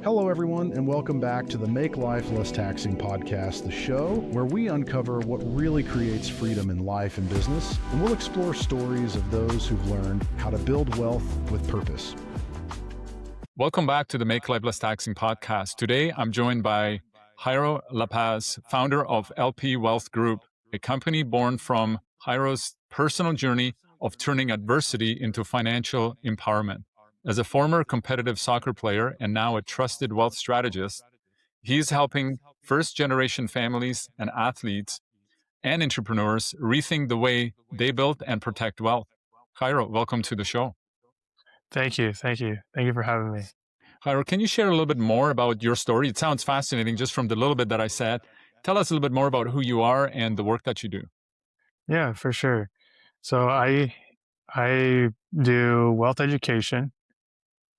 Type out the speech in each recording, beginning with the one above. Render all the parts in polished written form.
Hello, everyone, and welcome back to the Make Life Less Taxing podcast, the show where we uncover what really creates freedom in life and business, and we'll explore stories of those who've learned how to build wealth with purpose. Welcome back to the Make Life Less Taxing podcast. Today, I'm joined by Jairo La Paz, founder of LP Wealth Group, a company born from Jairo's personal journey of turning adversity into financial empowerment. As a former competitive soccer player and now a trusted wealth strategist, he's helping first-generation families and athletes and entrepreneurs rethink the way they build and protect wealth. Jairo, welcome to the show. Thank you for having me. Jairo, can you share a little bit more about your story? It sounds fascinating just from the little bit that I said. Tell us a little bit more about who you are and the work that you do. Yeah, for sure. So I do wealth education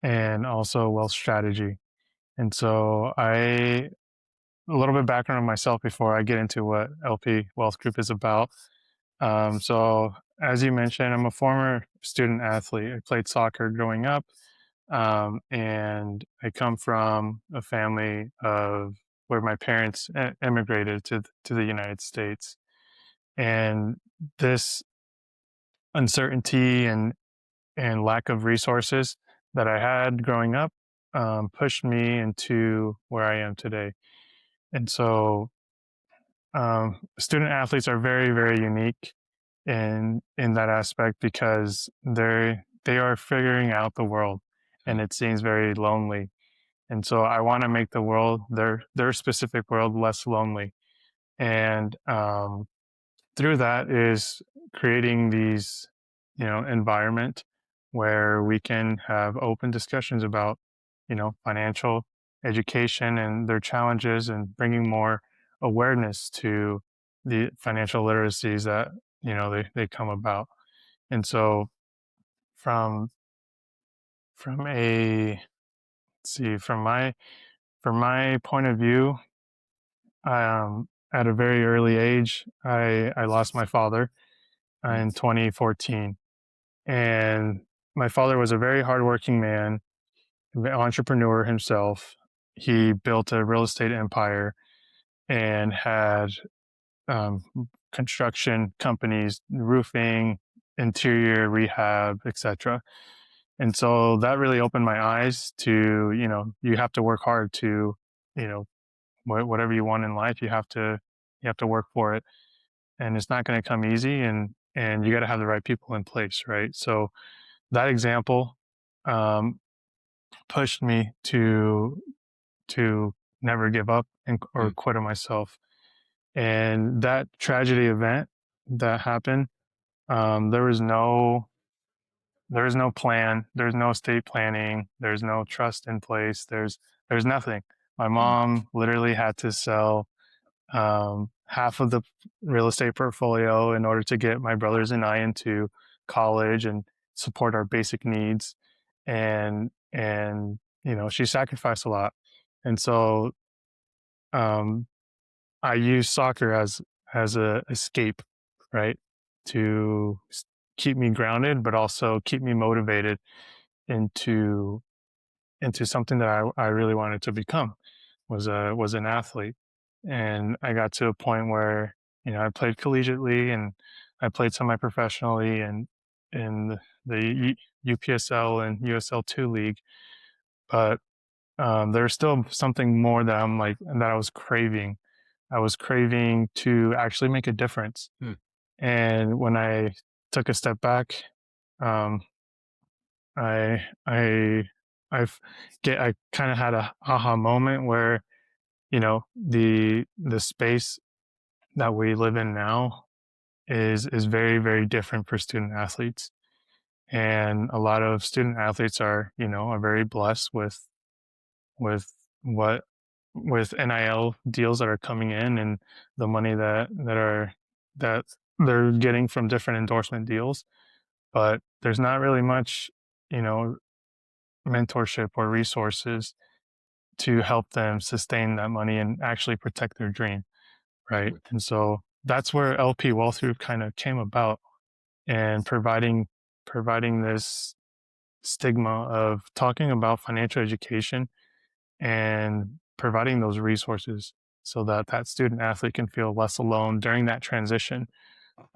and also wealth strategy. And so a little bit background on myself before I get into what LP Wealth Group is about. So as you mentioned, I'm a former student athlete. I played soccer growing up. And I come from a family of where my parents immigrated to the United States. And this uncertainty and lack of resources that I had growing up pushed me into where I am today. And so student athletes are very, very unique in that aspect because they are figuring out the world, and it seems very lonely. And so I want to make the world, their specific world, less lonely. And through that is creating these, environment where we can have open discussions about, financial education and their challenges, and bringing more awareness to the financial literacies that, they come about. And so from a, from my point of view, at a very early age, I lost my father in 2014. And my father was a very hardworking man, an entrepreneur himself. He built a real estate empire and had construction companies, roofing, interior rehab, etc. And so that really opened my eyes to, you have to work hard to, whatever you want in life, you have to work for it, and it's not going to come easy, and you got to have the right people in place, right? So that example pushed me to never give up or quit on myself. And that tragedy event that happened, there was no plan, there's no estate planning, there's no trust in place, there's nothing. My mom literally had to sell half of the real estate portfolio in order to get my brothers and I into college and support our basic needs. And she sacrificed a lot. And so I use soccer as a escape, right? To keep me grounded, but also keep me motivated into something that I really wanted to become, was an athlete. And I got to a point where, I played collegiately and I played semi-professionally and in the UPSL and USL2 league. But there's still something more that I was craving. I was craving to actually make a difference. And when I took a step back, I kind of had a aha moment where, the space that we live in now is very, very different for student athletes. And a lot of student athletes are very blessed with NIL deals that are coming in, and the money that they're getting from different endorsement deals. But there's not really much, mentorship or resources to help them sustain that money and actually protect their dream, right? And so that's where LP Wealth Group kind of came about, and providing this stigma of talking about financial education and providing those resources so that that student athlete can feel less alone during that transition,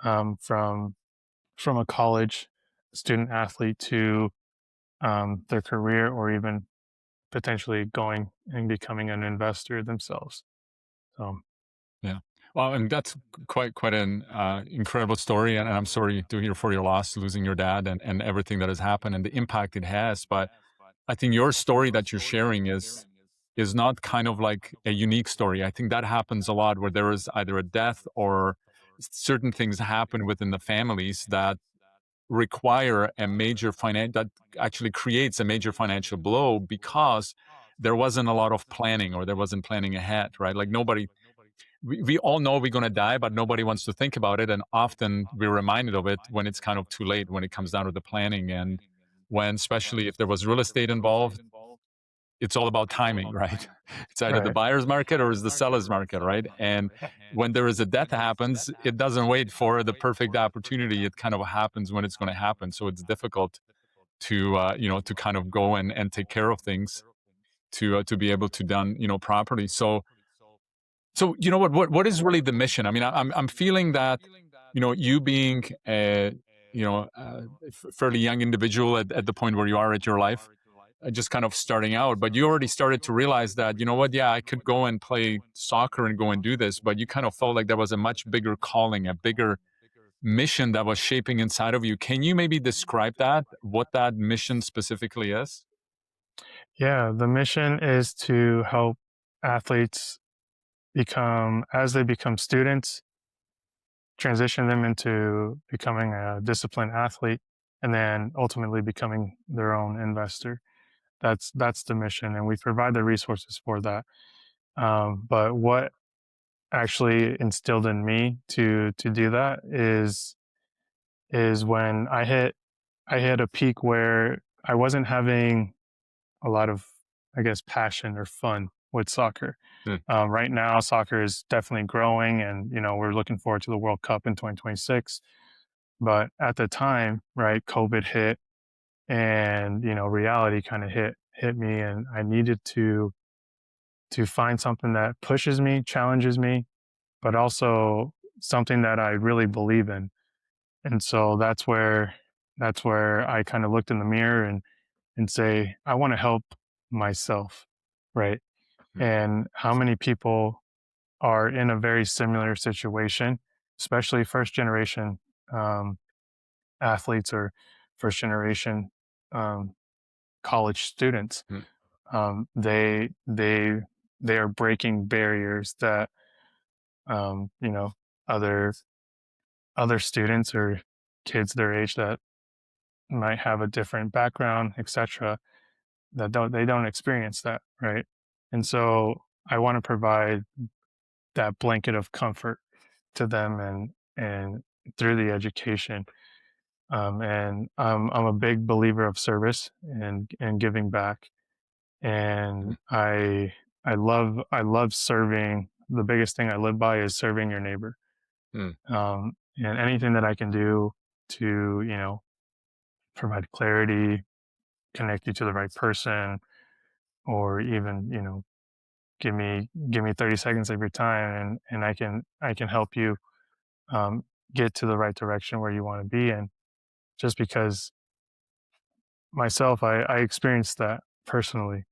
from a college student athlete to their career, or even potentially going and becoming an investor themselves. So Yeah. Well, and that's quite an incredible story, and I'm sorry to hear for your loss, losing your dad, and everything that has happened and the impact it has. But I think your story that you're sharing is not kind of like a unique story. I think that happens a lot where there is either a death or certain things happen within the families that require a major that actually creates a major financial blow because there wasn't a lot of planning, or there wasn't planning ahead, right? Like nobody, we all know we're going to die, but nobody wants to think about it. And often we're reminded of it when it's kind of too late, when it comes down to the planning. And when, especially if there was real estate involved, it's all about timing, right? It's either the right, buyer's market or it's the seller's market, right? And when there is a death happens, it doesn't wait for the perfect opportunity. It kind of happens when it's going to happen. So it's difficult to, to kind of go and take care of things to be able to done, properly. So you know what is really the mission? I mean, I'm feeling that, you being a, fairly young individual at the point where you are at your life, just kind of starting out, but you already started to realize that, you know what, yeah, I could go and play soccer and go and do this, but you kind of felt like there was a much bigger calling, a bigger mission that was shaping inside of you. Can you maybe describe that, what that mission specifically is? yeah, the mission is to help athletes become, as they become students, transition them into becoming a disciplined athlete, and then ultimately becoming their own investor. That's the mission, and we provide the resources for that. But what actually instilled in me to do that is when I hit a peak where I wasn't having a lot of, I guess, passion or fun with soccer. Mm, Right now, soccer is definitely growing, and we're looking forward to the World Cup in 2026. But at the time, right, COVID hit, and reality kind of hit me, and I needed to find something that pushes me, challenges me, but also something that I really believe in. And so that's where I kind of looked in the mirror and say, I want to help myself, right? mm, And how many people are in a very similar situation, especially first generation um, athletes, or first generation um, college students. mm, They are breaking barriers that other students or kids their age that might have a different background, etc., that don't experience that, right? And so I want to provide that blanket of comfort to them, and through the education. And I'm a big believer of service and giving back. mm, And I love serving. The biggest thing I live by is serving your neighbor. mm, And anything that I can do to provide clarity, connect you to the right person, or even give me 30 seconds of your time, and I can help you get to the right direction where you want to be. And just because myself, I experienced that personally,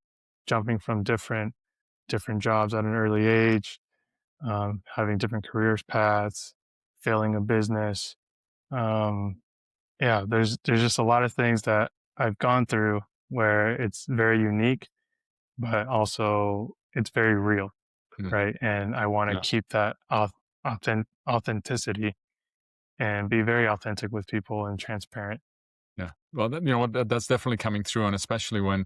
jumping from different jobs at an early age, having different careers paths, failing a business. Um, yeah, there's just a lot of things that I've gone through where it's very unique, but also it's very real, mm. right? And I want to Yeah. keep that authenticity, and be very authentic with people and transparent. Yeah. Well, you know what? That's definitely coming through. And especially when,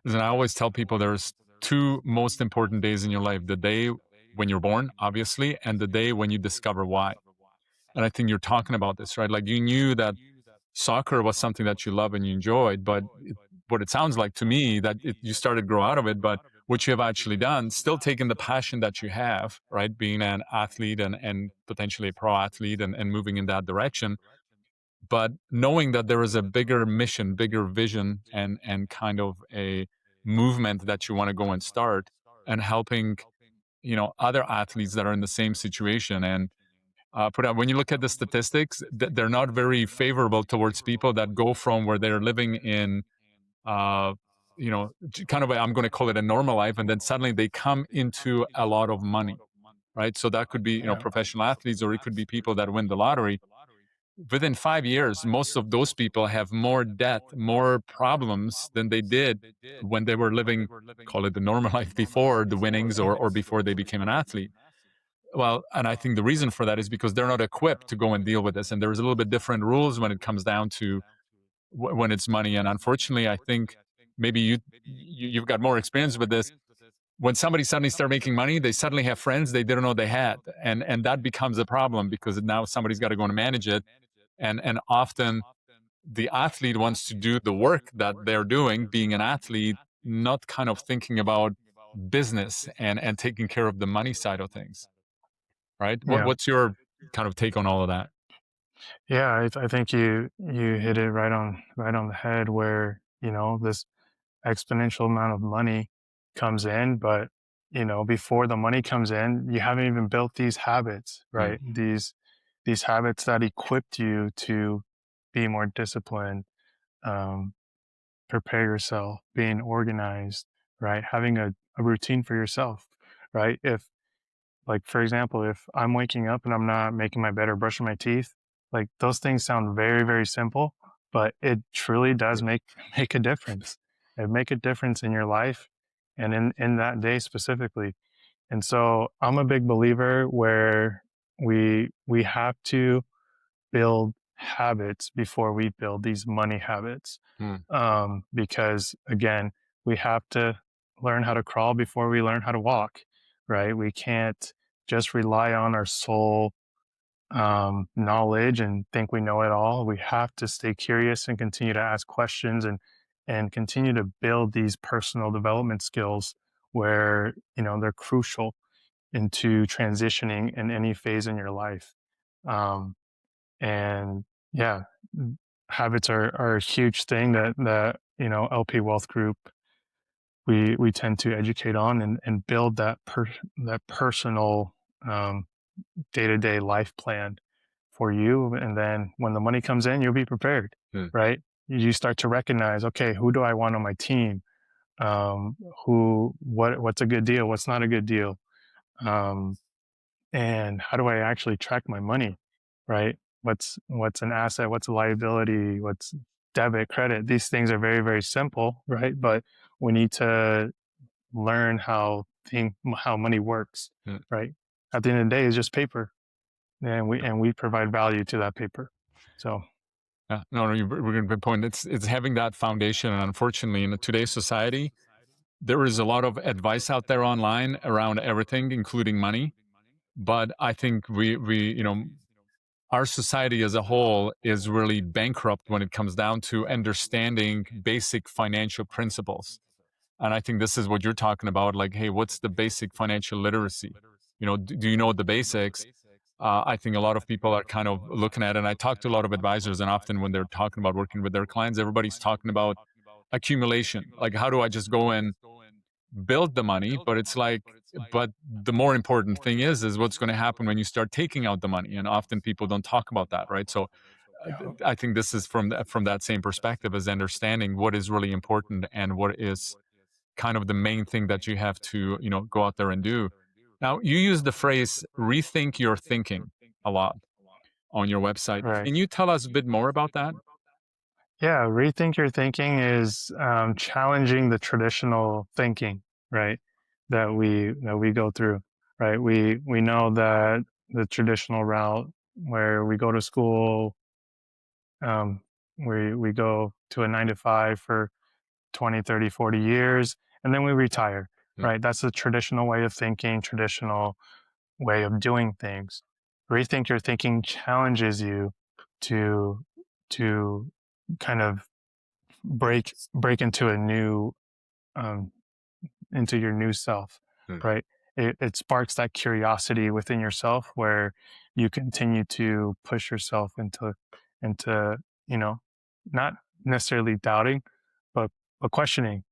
as I always tell people, there's two most important days in your life: the day when you're born, obviously, and the day when you discover why. And I think you're talking about this, right? Like you knew that soccer was something that you love and you enjoyed, but what it sounds like to me that you started to grow out of it, but what you have actually done, still taking the passion that you have, right? Being an athlete and potentially a pro athlete and moving in that direction, but knowing that there is a bigger mission, bigger vision, and kind of a movement that you want to go and start, and helping, other athletes that are in the same situation. And put out, when you look at the statistics, they're not very favorable towards people that go from where they're living in, uh, kind of, I'm going to call it a normal life, and then suddenly they come into a lot of money, right? So that could be, Yeah. professional athletes, or it could be people that win the lottery. Within 5 years, most of those people have more debt, more problems than they did when they were living, call it the normal life, before the winnings, or before they became an athlete. Well, and I think the reason for that is because they're not equipped to go and deal with this. And there's a little bit different rules when it comes down to when it's money. And unfortunately, I think maybe you've got more experience with this. When somebody suddenly start making money, they suddenly have friends they didn't know they had, and that becomes a problem because now somebody's got to go and manage it. And often the athlete wants to do the work that they're doing, being an athlete, not kind of thinking about business and taking care of the money side of things, right? Yeah. What's your kind of take on all of that? Yeah, I think you hit it right on the head where, this exponential amount of money comes in, but before the money comes in, you haven't even built these habits, Mm, right? These habits that equipped you to be more disciplined, um, prepare yourself, being organized, right? Having a routine for yourself, right? If, like, for example, if I'm waking up and I'm not making my bed or brushing my teeth, like, those things sound very, very simple, but it truly does make a difference. It make a difference in your life and in that day specifically. And so I'm a big believer where we have to build habits before we build these money habits. mm, Because again, we have to learn how to crawl before we learn how to walk, right? We can't just rely on our soul knowledge and think we know it all. We have to stay curious and continue to ask questions and continue to build these personal development skills where they're crucial into transitioning in any phase in your life. Um, and yeah, habits are a huge thing that LP Wealth Group we tend to educate on and build that personal day-to-day life plan for you. And then when the money comes in, you'll be prepared, mm. right? You start to recognize, okay, who do I want on my team? Um, what's a good deal? What's not a good deal? Um, and how do I actually track my money, right? What's an asset? What's a liability? What's debit, credit? These things are very, very simple, right? But we need to learn how money works, Mm. right? At the end of the day, it's just paper, and we provide value to that paper. So Yeah, no, no, we're going to point. It's having that foundation, and unfortunately, in today's society, there is a lot of advice out there online around everything, including money. But I think our society as a whole is really bankrupt when it comes down to understanding basic financial principles. And I think this is what you're talking about. Like, hey, what's the basic financial literacy? Do you know the basics? I think a lot of people are kind of looking at it. And I talk to a lot of advisors, and often when they're talking about working with their clients, everybody's talking about accumulation. Like, how do I just go and build the money? But it's like, but the more important thing is what's going to happen when you start taking out the money. And often people don't talk about that, right? So yeah, I think this is from that same perspective, as understanding what is really important and what is kind of the main thing that you have to go out there and do. Now, you use the phrase rethink your thinking a lot on your website. right. Can you tell us a bit more about that? Yeah, rethink your thinking is challenging the traditional thinking, right? That we go through, right? We know that the traditional route where we go to school, um, we go to a 9 to 5 for 20, 30, 40 years, and then we retire, Mm, right? That's the traditional way of thinking, traditional way of doing things. Rethink your thinking challenges you to to kind of break into a new um, into your new self, mm, right? It sparks that curiosity within yourself where you continue to push yourself into not necessarily doubting, but questioning.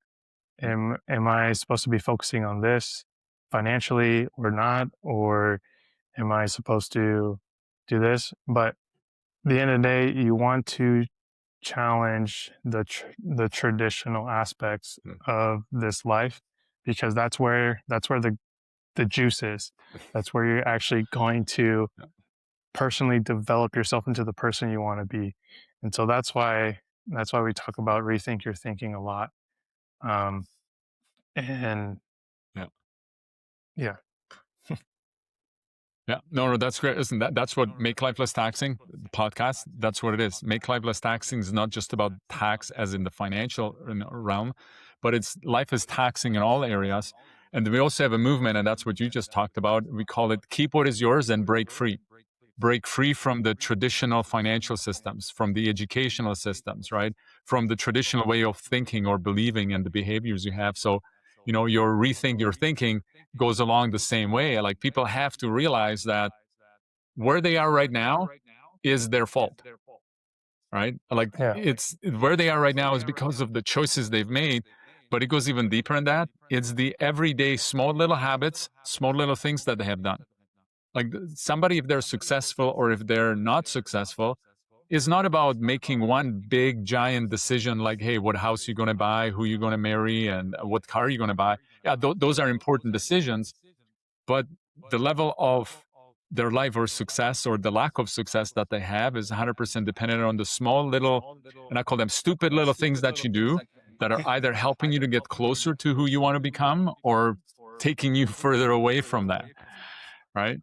Am I supposed to be focusing on this financially or not? Or am I supposed to do this? But at the end of the day, you want to challenge the traditional aspects of this life, because that's where the juice is. That's where you're actually going to personally develop yourself into the person you want to be. And so that's why we talk about rethink your thinking a lot. Um, and Yeah. yeah, Yeah, no, that's great. Listen, that's what Make Life Less Taxing, the podcast, that's what it is. Make Life Less Taxing is not just about tax as in the financial realm, but it's life is taxing in all areas. And we also have a movement, and that's what you just talked about. We call it Keep What Is Yours and Break Free. Break free from the traditional financial systems, from the educational systems, right? From the traditional way of thinking or believing and the behaviors you have. So, your rethink your thinking goes along the same way. Like, people have to realize that where they are right now is their fault, right? Like, yeah, it's where they are right now is because of the choices they've made. But it goes even deeper than that. It's the everyday small little habits, small little things that they have done. Like, somebody, if they're successful or if they're not successful, is not about making one big giant decision like, hey, what house you're going to buy, who you're going to marry, and what car you're going to buy. Yeah, those are important decisions, but the level of their life or success or the lack of success that they have is 100% dependent on the small little, and I call them stupid little things that you do that are either helping you to get closer to who you want to become or taking you further away from that, right?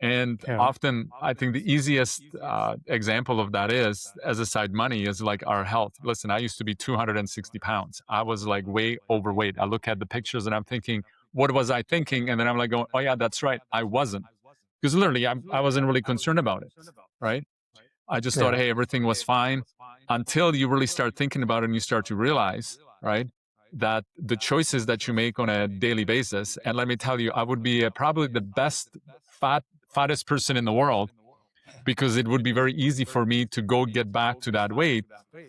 And yeah, often, I think the easiest example of that is, as a side money, is like our health. Listen, I used to be 260 pounds. I was like way overweight. I look at the pictures and I'm thinking, what was I thinking? And then I'm like going, oh yeah, that's right. I wasn't. Because literally, I wasn't really concerned about it, right? I just thought, yeah, hey, everything was fine, until you really start thinking about it and you start to realize, right, that the choices that you make on a daily basis. And let me tell you, I would be probably the best fattest person in the world, because it would be very easy for me to go get back to that weight.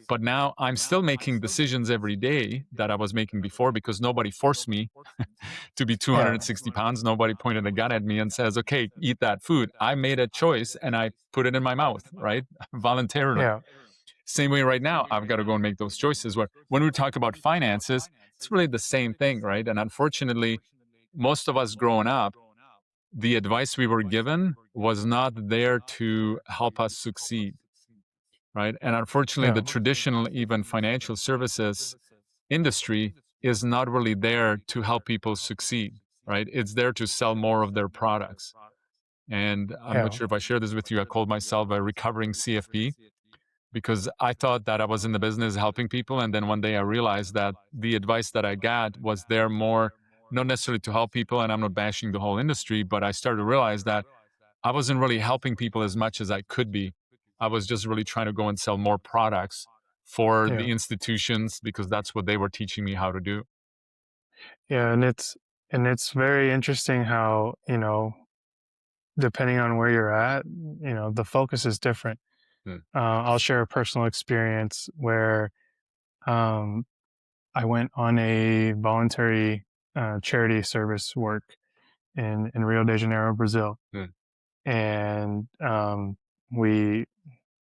But now I'm still making decisions every day that I was making before, because nobody forced me to be yeah, 260 pounds. Nobody pointed a gun at me and says, okay, eat that food. I made a choice and I put it in my mouth, right? Voluntarily. yeah, Same way right now, I've got to go and make those choices. Where when we talk about finances, it's really the same thing, right? And unfortunately, most of us growing up, the advice we were given was not there to help us succeed, right? And unfortunately, yeah, the traditional, even financial services industry is not really there to help people succeed, right? It's there to sell more of their products. And I'm not yeah, sure if I share this with you. I called myself a recovering CFP, because I thought that I was in the business helping people. And then one day I realized that the advice that I got was there more, not necessarily to help people. And I'm not bashing the whole industry, but I started to realize that I wasn't really helping people as much as I could be. I was just really trying to go and sell more products for yeah, the institutions, because that's what they were teaching me how to do. yeah. And it's very interesting how, depending on where you're at, the focus is different. Hmm. I'll share a personal experience where um, I went on a voluntary charity service work in Rio de Janeiro, Brazil, Hmm. and we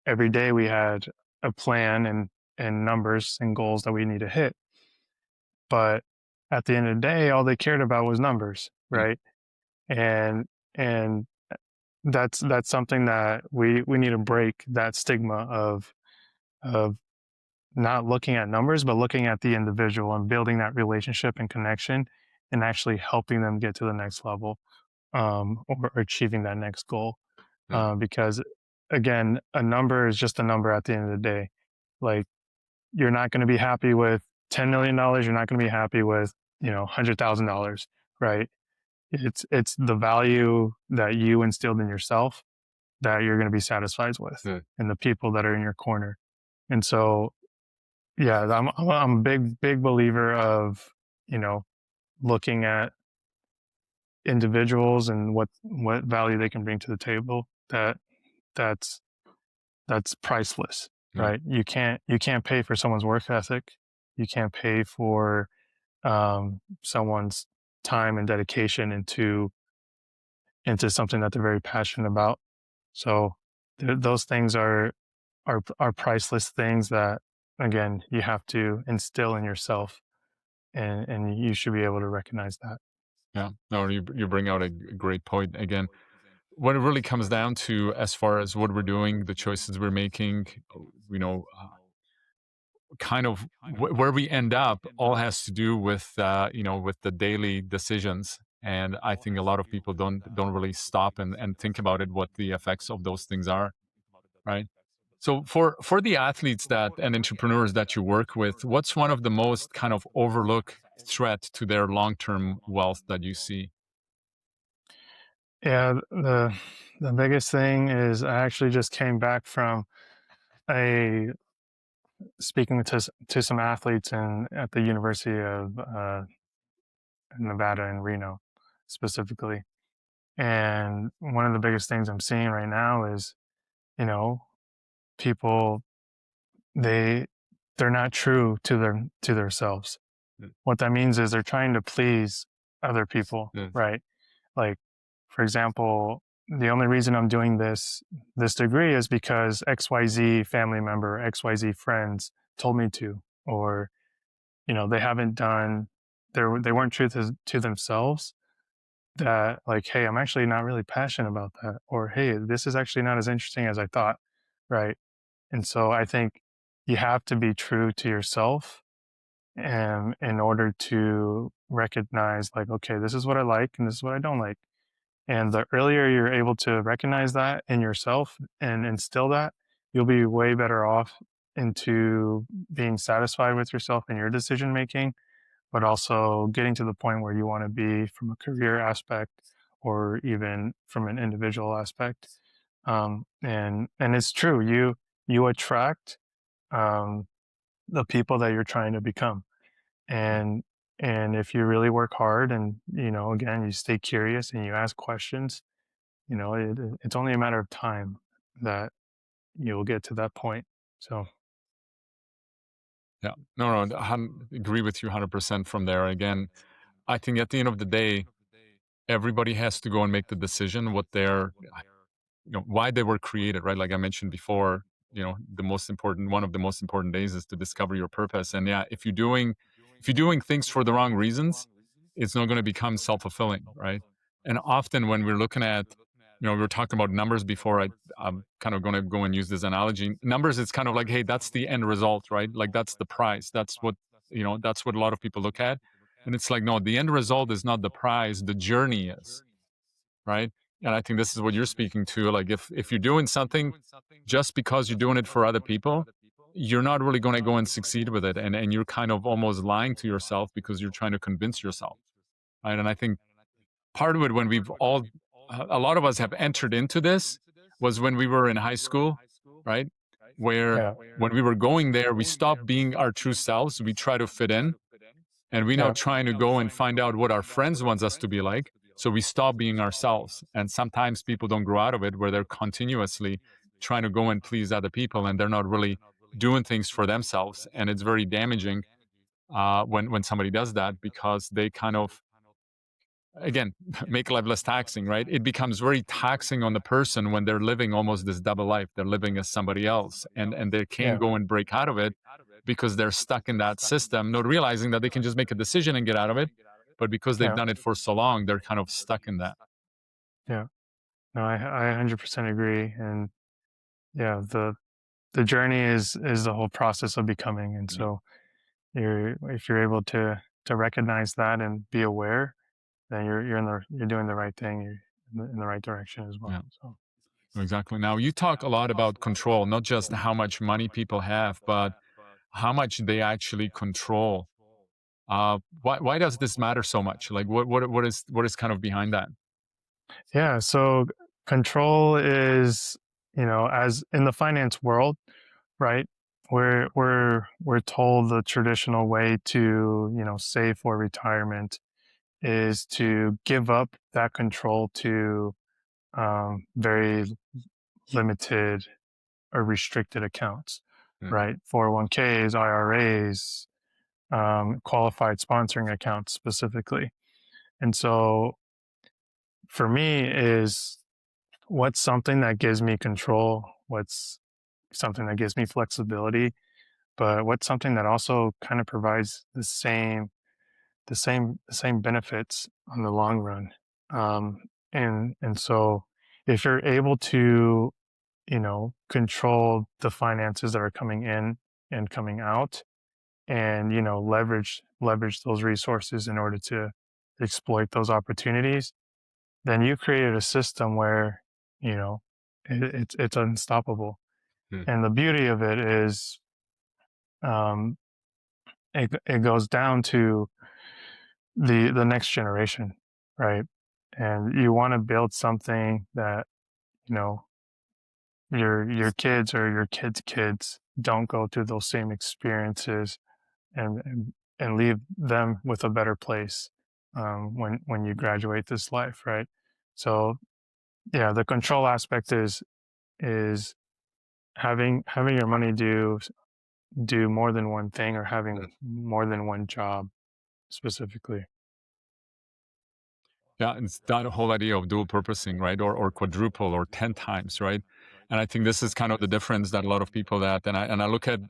every day we had a plan and numbers and goals that we need to hit. But at the end of the day, all they cared about was numbers, Hmm. right? And that's something that we need to break, that stigma of not looking at numbers, but looking at the individual and building that relationship and connection and actually helping them get to the next level, or achieving that next goal. Hmm. Because again, a number is just a number at the end of the day. Like, you're not going to be happy with $10 million. You're not going to be happy with, $100,000, right? It's the value that you instilled in yourself that you're going to be satisfied with, Hmm. and the people that are in your corner. And so, yeah, I'm a big believer of, looking at individuals and what value they can bring to the table. That's that's priceless, Hmm. right? You can't pay for someone's work ethic. You can't pay for someone's time and dedication into something that they're very passionate about. So those things are priceless things that, again, you have to instill in yourself, and you should be able to recognize that. Yeah, no, you bring out a great point again. What it really comes down to, as far as what we're doing, the choices we're making, you know, kind of where we end up, all has to do with with the daily decisions. And I think a lot of people don't really stop and think about it, what the effects of those things are, right? So for the athletes that and entrepreneurs that you work with, what's one of the most kind of overlooked threat to their long-term wealth that you see? Yeah, the biggest thing is I actually just came back from a speaking to some athletes in at the University of Nevada in Reno specifically. And one of the biggest things I'm seeing right now is, you know, people they they're not true to themselves. Mm. What that means is they're trying to please other people, Yes. right? Like, for example, the only reason I'm doing this degree is because XYZ family member, XYZ friends told me to, or they haven't done they weren't true to themselves, that like, hey, I'm actually not really passionate about that, or hey, this is actually not as interesting as I thought, right? And so I think you have to be true to yourself, and in order to recognize, like, okay, this is what I like and this is what I don't like. And the earlier you're able to recognize that in yourself and instill that, you'll be way better off into being satisfied with yourself and your decision making, but also getting to the point where you want to be from a career aspect or even from an individual aspect. And it's true, you attract um, the people that you're trying to become. And if you really work hard and again, you stay curious and you ask questions, it's only a matter of time that you'll get to that point. So Yeah, no, agree with you 100% from there. Again, I think at the end of the day, everybody has to go and make the decision what they're, why they were created, right? Like I mentioned before, one of the most important days is to discover your purpose. And yeah, if you're doing things for the wrong reasons, it's not going to become self-fulfilling, right? And often when we're looking at, we were talking about numbers before. I'm kind of going to go and use this analogy. Numbers, it's kind of like, hey, that's the end result, right? Like that's the prize. That's what a lot of people look at. And it's like, no, the end result is not the prize, the journey is, right? And I think this is what you're speaking to. Like if you're doing something just because you're doing it for other people, you're not really going to go and succeed with it. And you're kind of almost lying to yourself because you're trying to convince yourself, right? And I think part of it, when a lot of us have entered into this, was when we were in high school, right? Where yeah, when we were going there, we stopped being our true selves. We try to fit in, and we're now yeah, trying to go and find out what our friends wants us to be like. So we stop being ourselves. And sometimes people don't grow out of it, where they're continuously trying to go and please other people, and they're not really doing things for themselves. And it's very damaging when somebody does that, because they kind of, again, make life less taxing, right? It becomes very taxing on the person when they're living almost this double life. They're living as somebody else, and they can't yeah, go and break out of it because they're stuck in that system, not realizing that they can just make a decision and get out of it. But because they've yeah, done it for so long, they're kind of stuck in that. yeah. No, I 100% agree. And yeah, the journey is the whole process of becoming. And Yeah. so if you're able to recognize that and be aware, then you're doing the right thing. You're in the right direction as well. Yeah, So exactly. Now, you talk a lot about control, not just how much money people have, but how much they actually control. Why does this matter so much? Like, what is kind of behind that? yeah, so control is, as in the finance world, right? We're told the traditional way to, save for retirement is to give up that control to very limited or restricted accounts, Mm. right? 401ks, IRAs, qualified sponsoring accounts specifically. And so for me is what's something that gives me control, what's something that gives me flexibility, but what's something that also kind of provides the same benefits on the long run. And so if you're able to, control the finances that are coming in and coming out, and leverage those resources in order to exploit those opportunities, then you created a system where you know it's unstoppable. Hmm. And the beauty of it is, um, it goes down to the next generation, right? And you want to build something that you know your kids or your kids' kids don't go through those same experiences, and leave them with a better place, when you graduate this life, right? So yeah, the control aspect is having your money do more than one thing, or having more than one job specifically. Yeah, it's that whole idea of dual purposing, right? Or quadruple or 10 times, right? And I think this is kind of the difference that a lot of people that, and I look at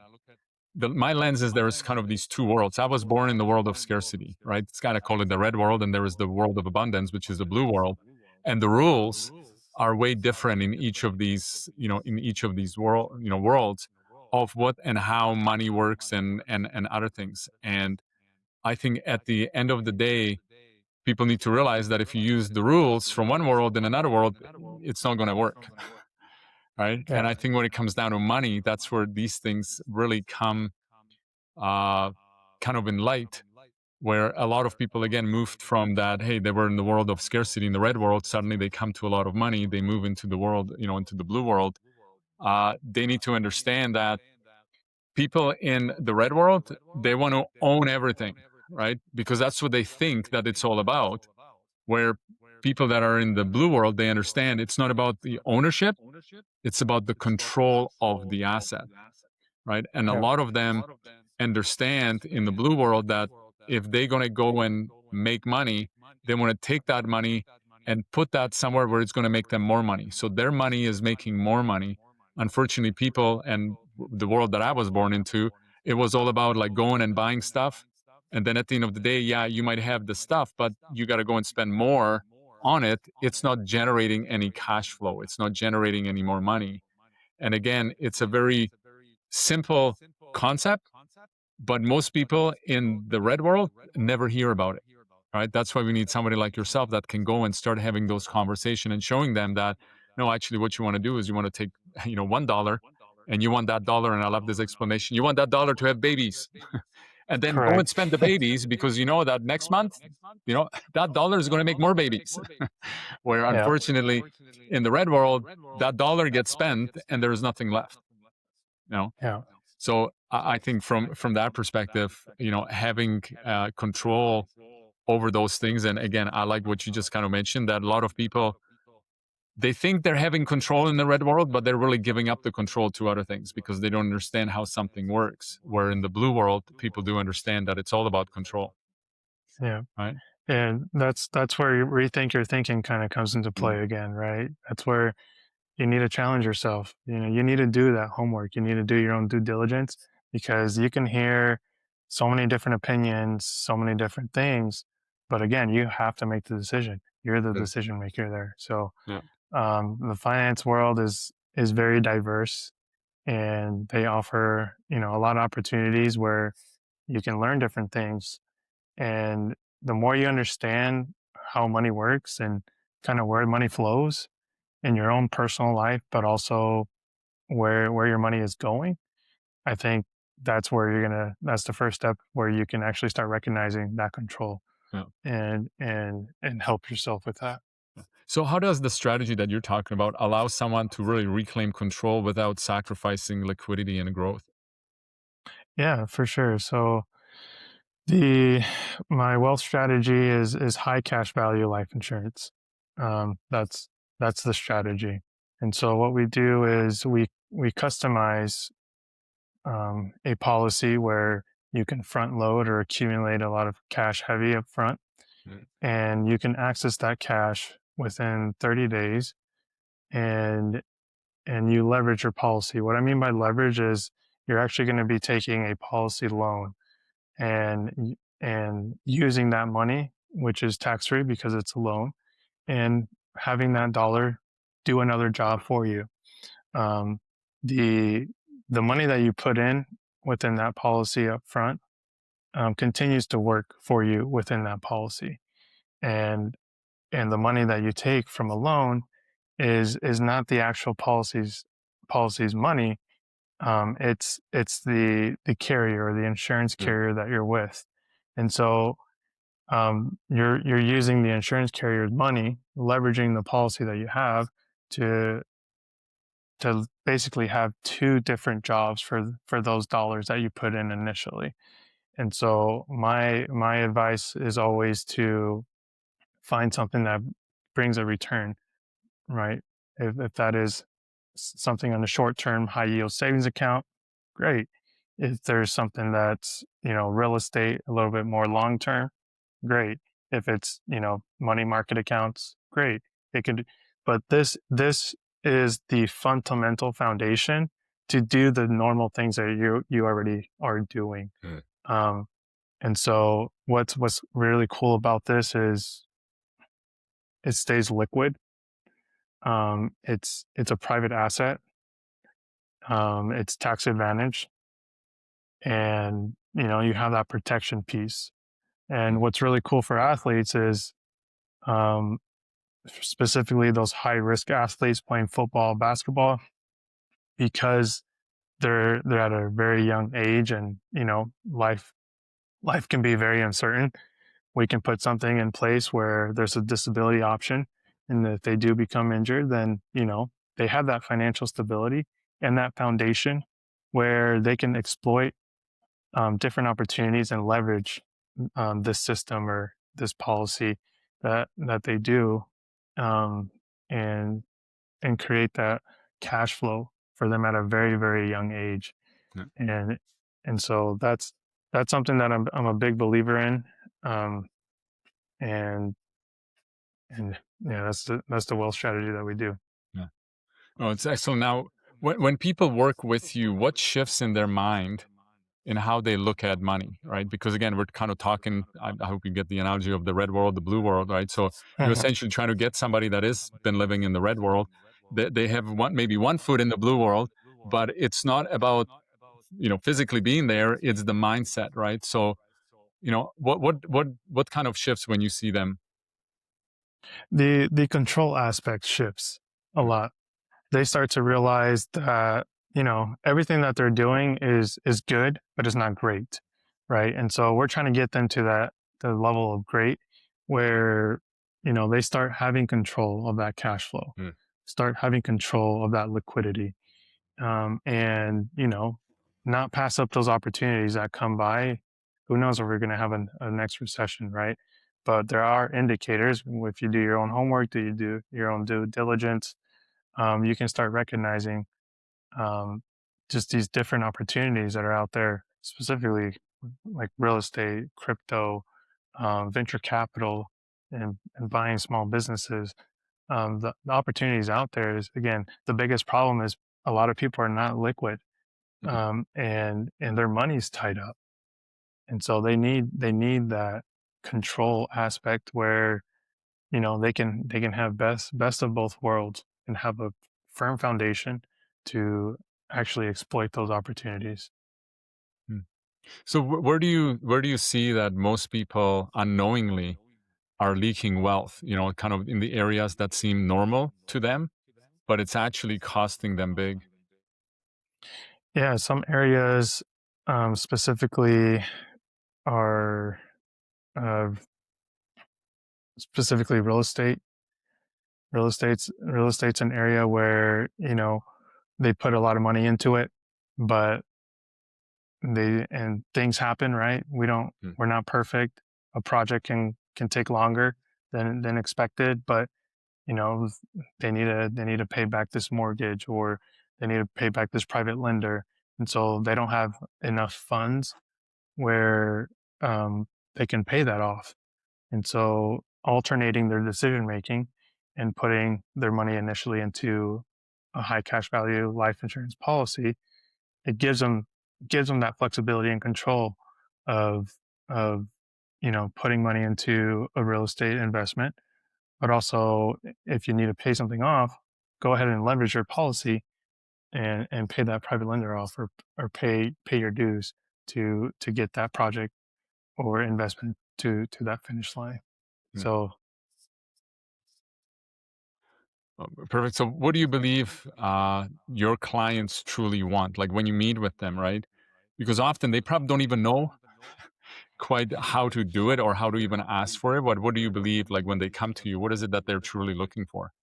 my lens is there's kind of these two worlds. I was born in the world of scarcity, right? It's kind of call it the red world, and there is the world of abundance, which is the blue world. And the rules are way different in each of these, in each of these worlds of what and how money works and other things. And I think at the end of the day, people need to realize that if you use the rules from one world in another world, it's not going to work, right? Yeah. And I think when it comes down to money, that's where these things really come uh, kind of in light, where a lot of people again moved from that, hey, they were in the world of scarcity in the red world, suddenly they come to a lot of money, they move into the world, into the blue world. They need to understand that people in the red world, they want to own everything, right? Because that's what they think that it's all about. Where people that are in the blue world, they understand it's not about the ownership, it's about the control of the asset, right? And a Yeah. lot of them understand in the blue world that if they're going to go and make money, they want to take that money and put that somewhere where it's going to make them more money. So their money is making more money. Unfortunately, people and the world that I was born into, it was all about like going and buying stuff. And then at the end of the day, yeah, you might have the stuff, but you got to go and spend more on it. It's not generating any cash flow, it's not generating any more money. And again, it's a very simple concept, but most people in the red world never hear about it, right? That's why we need somebody like yourself that can go and start having those conversations and showing them that no, actually what you want to do is you want to take $1 and you want that dollar, and I love this explanation, you want that dollar to have babies and then go and Correct. spend the babies, because you know that next month that dollar is going to make more babies. Where Yeah. unfortunately in the red world, that dollar gets spent and there is nothing left, you know Yeah. so I think from that perspective, having control over those things. And again, I like what you just kind of mentioned, that a lot of people, they think they're having control in the red world, but they're really giving up the control to other things because they don't understand how something works. Where in the blue world, people do understand that it's all about control, Yeah. right? And that's where you rethink your thinking kind of comes into Mm. play again, right? That's where you need to challenge yourself. You need to do that homework. You need to do your own due diligence, because you can hear so many different opinions, so many different things. But again, you have to make the decision. You're the Yeah. decision maker there. So Yeah. the finance world is very diverse, and they offer a lot of opportunities where you can learn different things. And the more you understand how money works and kind of where money flows in your own personal life, but also where your money is going, I think that's the first step where you can actually start recognizing that control, Yeah. and help yourself with that. So how does the strategy that you're talking about allow someone to really reclaim control without sacrificing liquidity and growth? Yeah, for sure. So the my wealth strategy is high cash value life insurance. That's the strategy. And so what we do is we customize a policy where you can front load or accumulate a lot of cash heavy up front, Mm. and you can access that cash within 30 days, and you leverage your policy. What I mean by leverage is you're actually going to be taking a policy loan and using that money, which is tax free because it's a loan, and having that dollar do another job for you. Um, the the money that you put in within that policy up front continues to work for you within that policy, and the money that you take from a loan is not the actual policy's money. It's the carrier or the insurance Mm. carrier that you're with, and so you're using the insurance carrier's money, leveraging the policy that you have to basically have two different jobs for those dollars that you put in initially. And so my advice is always to find something that brings a return, right? If that is something on the short term high yield savings account, great. If there's something that's, real estate a little bit more long term, great. If it's, money market accounts, great. It could, but this is the fundamental foundation to do the normal things that you already are doing. Mm. Um, and so what's really cool about this is it stays liquid. It's a private asset. It's tax advantage, and you have that protection piece. Mm. And what's really cool for athletes is um, specifically those high risk athletes playing football, basketball, because they're at a very young age, and life can be very uncertain. We can put something in place where there's a disability option, and if they do become injured, then they have that financial stability and that foundation where they can exploit different opportunities and leverage this system or this policy that they do, um, and create that cash flow for them at a very very young age. Yeah. And so that's something that I'm a big believer in, um, and yeah, that's the wealth strategy that we do. Yeah. Oh, it's excellent. Now, when people work with you, what shifts in their mind in how they look at money, right? Because again, we're kind of talking, I hope you get the analogy of the red world, the blue world, right? So you're essentially trying to get somebody that has been living in the red world. They have maybe one foot in the blue world, but it's not about, physically being there. It's the mindset, right? So, what kind of shifts when you see them? The control aspect shifts a Mm. lot. They start to realize that everything that they're doing is good, but it's not great, right? And so we're trying to get them to the level of great where they start having control of that cash flow, Mm. start having control of that liquidity, and not pass up those opportunities that come by. Who knows if we're going to have a next recession, right? But there are indicators. If you do your own homework, do you do your own due diligence, you can start recognizing um, just these different opportunities that are out there, specifically like real estate, crypto, venture capital, and buying small businesses. The opportunities out there is, again, the biggest problem is a lot of people are not liquid, Mhm. and their money's tied up, and so they need that control aspect where they can have best of both worlds and have a firm foundation to actually exploit those opportunities. Mm. So where do you see that most people unknowingly are leaking wealth? Kind of in the areas that seem normal to them, but it's actually costing them big. Yeah, some areas specifically are uh, specifically real estate. Real estate's an area where they put a lot of money into it, but things happen, right? Mm. We're not perfect. A project can take longer than expected, but you know they need to pay back this mortgage, or they need to pay back this private lender, and so they don't have enough funds where they can pay that off. And so alternating their decision making and putting their money initially into a high cash value life insurance policy, it gives them that flexibility and control of of putting money into a real estate investment. But also, if you need to pay something off, go ahead and leverage your policy and pay that private lender off, or pay your dues to get that project or investment to that finish line. Mm. So Perfect. So, what do you believe your clients truly want? Like when you meet with them, right? Because often they probably don't even know quite how to do it or how to even ask for it. But what do you believe, like when they come to you, what is it that they're truly looking for?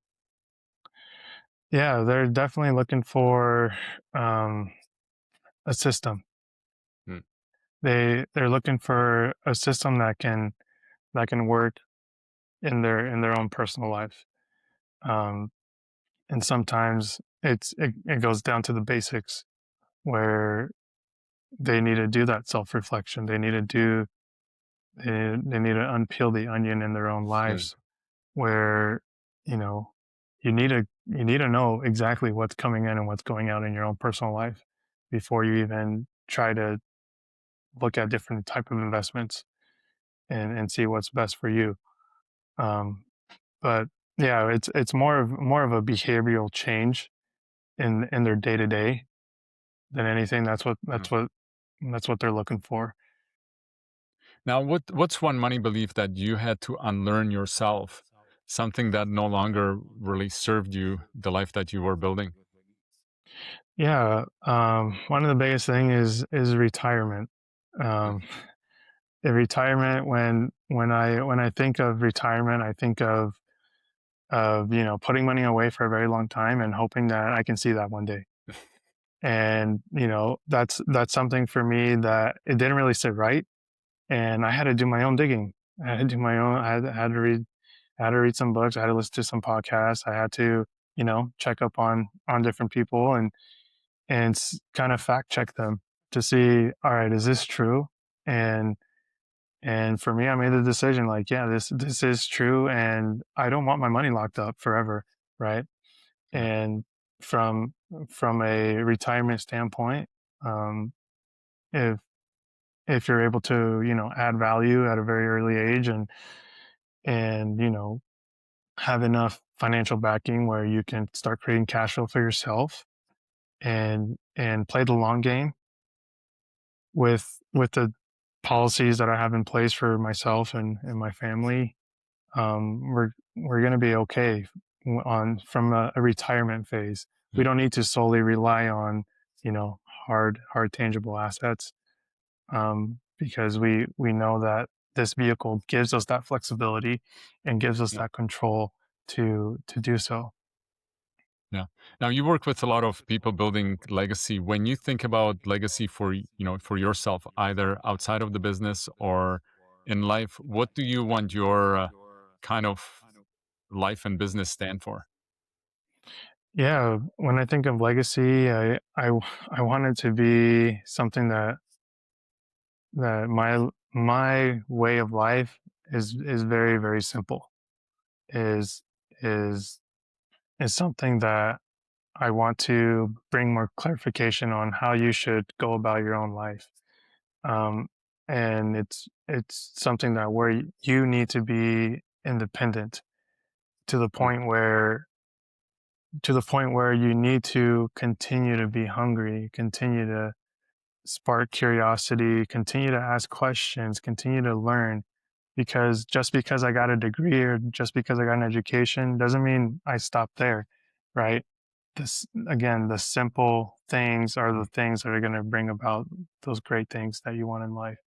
yeah, they're definitely looking for um, a system. Mm. They're looking for a system that can work in their own personal life. Um, and sometimes it goes down to the basics where they need to do that self reflection. They need to unpeel the onion in their own Yeah. lives, where you know you need to know exactly what's coming in and what's going out in your own personal life before you even try to look at different type of investments and see what's best for you. Um, but yeah, it's more of a behavioral change in their day to day than anything. Mhm. That's what they're looking for. Now, what's one money belief that you had to unlearn yourself? Something that no longer really served you the life that you were building. Yeah, one of the biggest thing is retirement. Mm. Um, in retirement, when I think of retirement, I think of putting money away for a very long time and hoping that I can see that one day. And that's something for me that it didn't really sit right, and I had to do my own digging. I had to do my own. I had to read some books. I had to listen to some podcasts. I had to check up on different people and kind of fact check them to see, all right, is this true? And and for me, I made the decision like, yeah, this is true, and I don't want my money locked up forever, right? Yeah. And from from a retirement standpoint, um, if if you're able to add value at a very early age and have enough financial backing where you can start creating cash flow for yourself and play the long game with the policies that I have in place for myself and my family, we're going to be okay on from a retirement phase. We Yeah. don't need to solely rely on you know hard tangible assets, because we know that this vehicle gives us that flexibility and gives us Yeah. that control to do so. Yeah. Now you work with a lot of people building legacy. When you think about legacy for, for yourself, either outside of the business or in life, what do you want your kind of life and business stand for? Yeah, when I think of legacy, I want it to be something that my way of life is very very simple. Is is is something that I want to bring more clarification on how you should go about your own life. Um, and it's something that where you need to be independent to the Mm. point where you need to continue to be hungry, continue to spark curiosity, continue to ask questions, continue to learn. Because just because I got a degree or just because I got an education doesn't mean I stop there, right? This again, the simple things are the Mm. things that are going to bring about those great things that you want in life.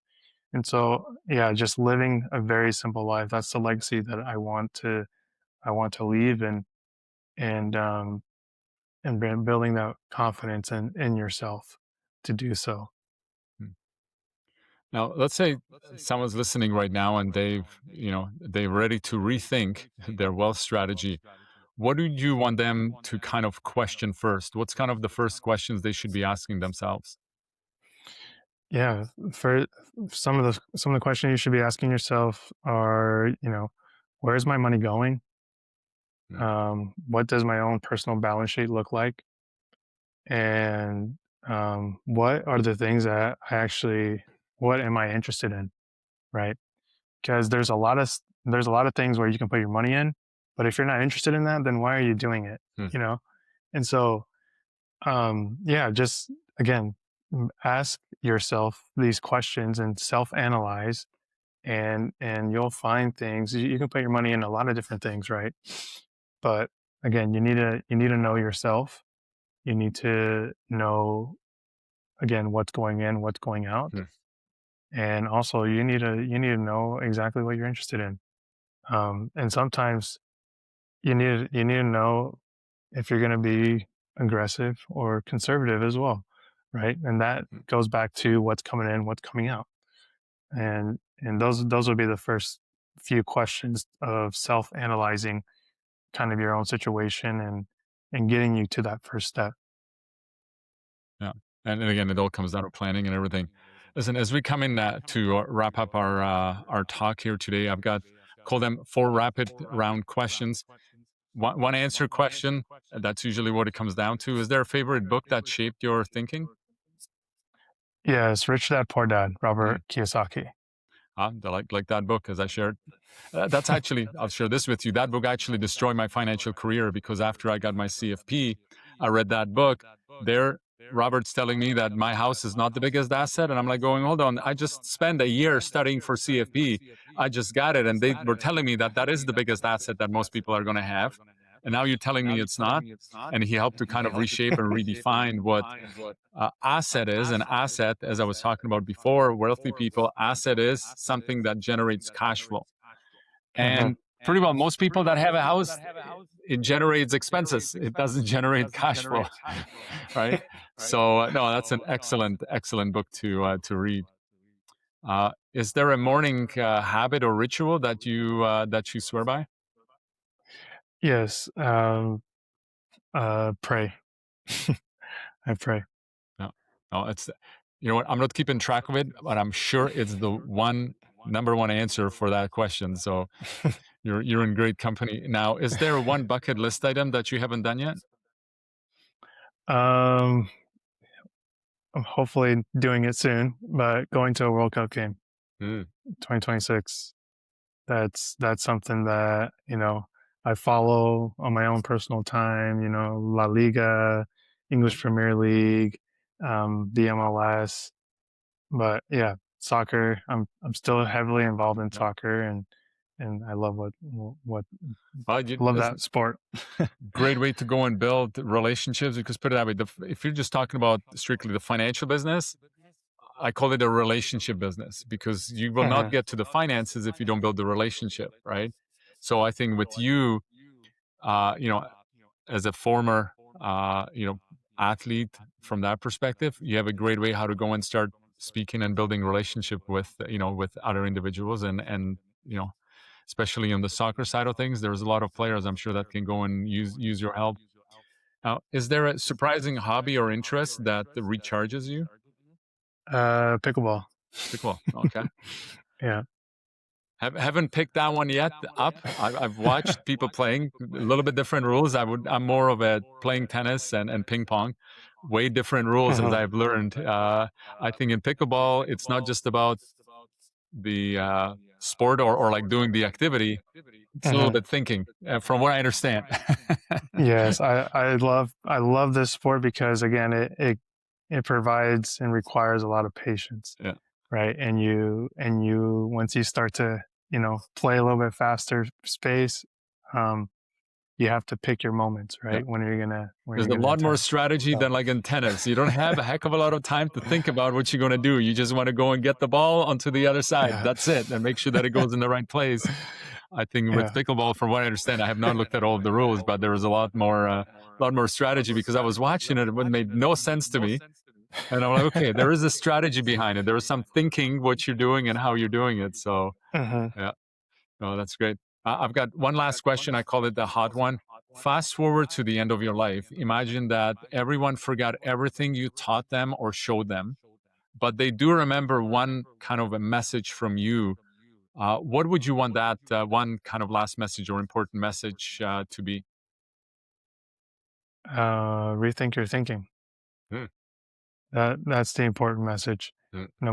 And so, yeah, just living a very simple life. That's the legacy that I want to leave and um building that confidence in yourself to do so. Mm. Now, let's say someone's listening right now and they're ready to rethink their wealth strategy. What do you want them to kind of question first? What's kind of the first questions they should be asking themselves? Yeah, for some of the questions you should be asking yourself are, where's my money going? Mm, What does my own personal balance sheet look like? And what are the things that what am I interested in? Right? Because there's a lot of things where you can put your money in, but if you're not interested in that, then why are you doing it? mm, You know? And so, yeah, just again, ask yourself these questions and self-analyze, and you'll find things. You can put your money in a lot of different things, right? But again, you need to know yourself. You need to know, again, what's going in, what's going out, mm. and also you need to know exactly what you're interested in. And sometimes you need to know if you're going to be aggressive or conservative as well, right? And that Mm. goes back to what's coming in, what's coming out, and those would be the first few questions of self analyzing kind of your own situation and getting you to that first step. Yeah. And again, it all comes down to planning and everything. Listen, as we come in to wrap up our talk here today, I've got call them 4 rapid round questions. One answer question. That's usually what it comes down to. Is there a favorite book that shaped your thinking? Yes, Rich Dad Poor Dad, Mm. Robert Kiyosaki. I like that book, as I shared. That's actually, I'll share this with you. That book actually destroyed my financial career because after I got my CFP, I read that book. There, Robert's telling me that my house is not the biggest asset. And I'm like, going, hold on. I just spent a year studying for CFP. I just got it. And they were telling me that that is the biggest asset that most people are going to have. And now you're telling me it's not. And he helped to kind of reshape and redefine what asset is. An asset, as I was talking about before, wealthy people, asset is something that generates cash flow. Mhm. And pretty well, most people that have a house, it generates expenses. It doesn't generate cash flow, right? So no, that's an excellent book to read. Is there a morning habit or ritual that you swear by? Yes, pray. I pray. No, no, it's you know what? I'm not keeping track of it, but I'm sure it's the number one answer for that question. So you're in great company. Now, is there one bucket list item that you haven't done yet? Um, I'm hopefully doing it soon, but going to a World Cup game, Mm, 2026. That's something that, I follow on my own personal time, La Liga, yeah, English Premier League, the MLS. But yeah, soccer, I'm still heavily involved in yeah. soccer, and I love what I love It's that sport. great way to go and build relationships because put it that way, if you're just talking about strictly the financial business, I call it a relationship business because you will not Mhm. get to the finances if you don't build the relationship, right? So I think with you, you know, as a former, athlete from that perspective, you have a great way how to go and start speaking and building relationship with, with other individuals and, especially on the soccer side of things, there's a lot of players I'm sure that can go and use your help. Now, is there a surprising hobby or interest that recharges you? Pickleball. Pickleball. Okay. Yeah. Haven't picked that one yet up. I've watched people playing a little bit different rules. I'm more of a playing tennis and ping pong, way different rules as Mhm. I've learned. I think in pickleball, it's not just about the sport or like doing the activity. It's a little Mhm. bit thinking, from what I understand. Yes, I love this sport because again it provides and requires a lot of patience, Yeah. right? And you once you start to play a little bit faster space, um, you have to pick your moments, Yeah. right? When There's you're a gonna lot more attack. strategy So than like in tennis. You don't have a heck of a lot of time to think about what you're going to do. You just want to go and get the ball onto the other side. yeah, That's it. And make sure that it goes in the right place. I think with yeah. pickleball, from what I understand, I have not looked at all of the rules, but there was a lot more strategy because I was watching it. It made no sense to me. And I'm like, okay, there is a strategy behind it. There is some thinking what you're doing and how you're doing it. So, Mhm. yeah. Oh, that's great. I've got one last question. I call it the hot one. Fast forward to the end of your life. Imagine that everyone forgot everything you taught them or showed them. but they do remember one kind of a message from you, what would you want that one kind of last message or important message to be? Rethink your thinking. Mm, That's the important message. mm, No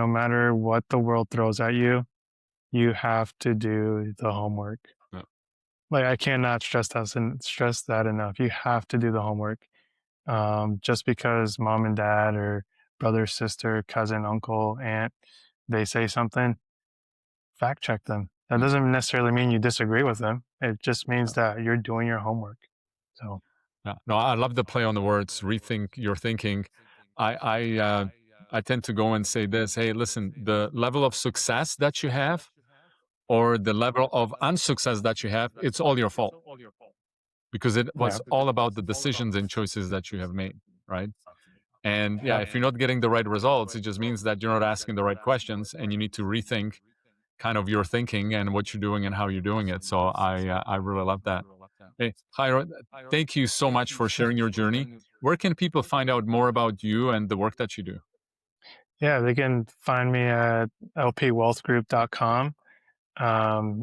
matter what the world throws at you, you have to do the homework. mm, Like I cannot stress that enough. You have to do the homework. Just because mom and dad or brother, sister, cousin, uncle, aunt, they say something, fact check them. That mm. doesn't necessarily mean you disagree with them. It just means that you're doing your homework. So Yeah. No, I love the play on the words. Rethink your thinking. I I uh, I tend to go and say this. Hey, listen, the level of success that you have, or the level of unsuccess that you have, it's all your fault because it yeah, was all about the decisions and choices that you have made, right? And yeah, yeah, if you're not getting the right results, it just means that you're not asking the right questions, and you need to rethink kind of your thinking and what you're doing and how you're doing it. So I really love that. Hey, Jairo, thank you so much for sharing your journey. Where can people find out more about you and the work that you do? yeah. They can find me at lpwealthgroup.com.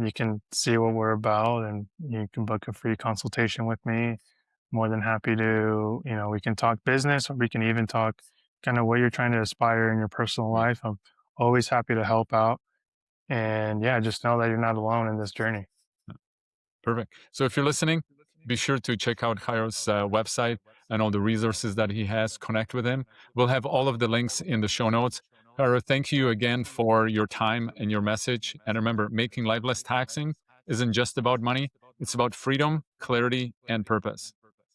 You can see what we're about, and you can book a free consultation with me. More than happy to, we can talk business, or we can even talk kind of what you're trying to aspire in your personal Mm, life. I'm always happy to help out. And yeah, just know that you're not alone in this journey. perfect. So if you're listening, be sure to check out Jairo's website and all the resources that he has. Connect with him. We'll have all of the links in the show notes. Jairo, thank you again for your time and your message. And remember, making life less taxing isn't just about money. It's about freedom, clarity, and purpose.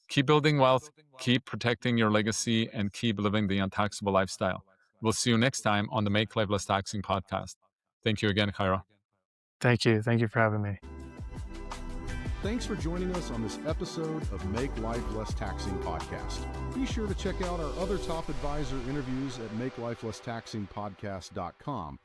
Keep building wealth, keep protecting your legacy, and keep living the untaxable lifestyle. We'll see you next time on the Make Life Less Taxing podcast. Thank you again, Jairo. Thank you. Thank you for having me. Thanks for joining us on this episode of Make Life Less Taxing podcast. Be sure to check out our other top advisor interviews at makelifelsesstaxingpodcast.com.